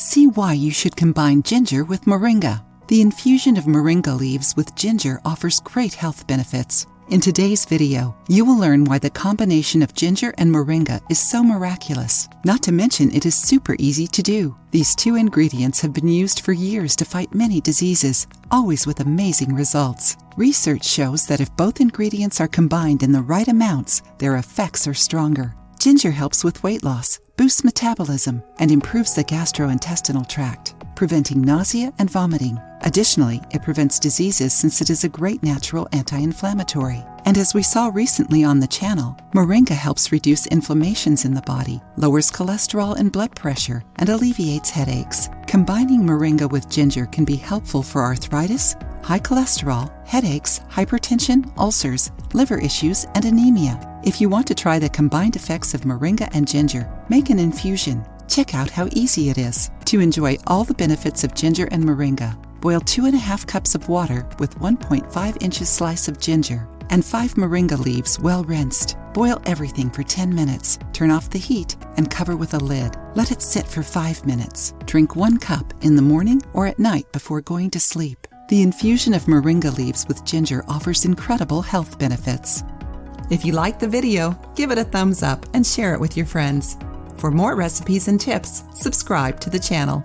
See why you should combine ginger with moringa. The infusion of moringa leaves with ginger offers great health benefits. In today's video, you will learn why the combination of ginger and moringa is so miraculous. Not to mention it is super easy to do. These two ingredients have been used for years to fight many diseases, always with amazing results. Research shows that if both ingredients are combined in the right amounts, their effects are stronger. Ginger helps with weight loss, boosts metabolism, and improves the gastrointestinal tract, preventing nausea and vomiting. Additionally, it prevents diseases since it is a great natural anti-inflammatory. And as we saw recently on the channel, moringa helps reduce inflammations in the body, lowers cholesterol and blood pressure, and alleviates headaches. Combining moringa with ginger can be helpful for arthritis, high cholesterol, headaches, hypertension, ulcers, liver issues, and anemia. If you want to try the combined effects of moringa and ginger, make an infusion. Check out how easy it is. To enjoy all the benefits of ginger and moringa, boil 2½ cups of water with 1.5 inches slice of ginger and 5 moringa leaves well rinsed. Boil everything for 10 minutes. Turn off the heat and cover with a lid. Let it sit for 5 minutes. Drink 1 cup in the morning or at night before going to sleep. The infusion of moringa leaves with ginger offers incredible health benefits. If you liked the video, give it a thumbs up and share it with your friends. For more recipes and tips, subscribe to the channel.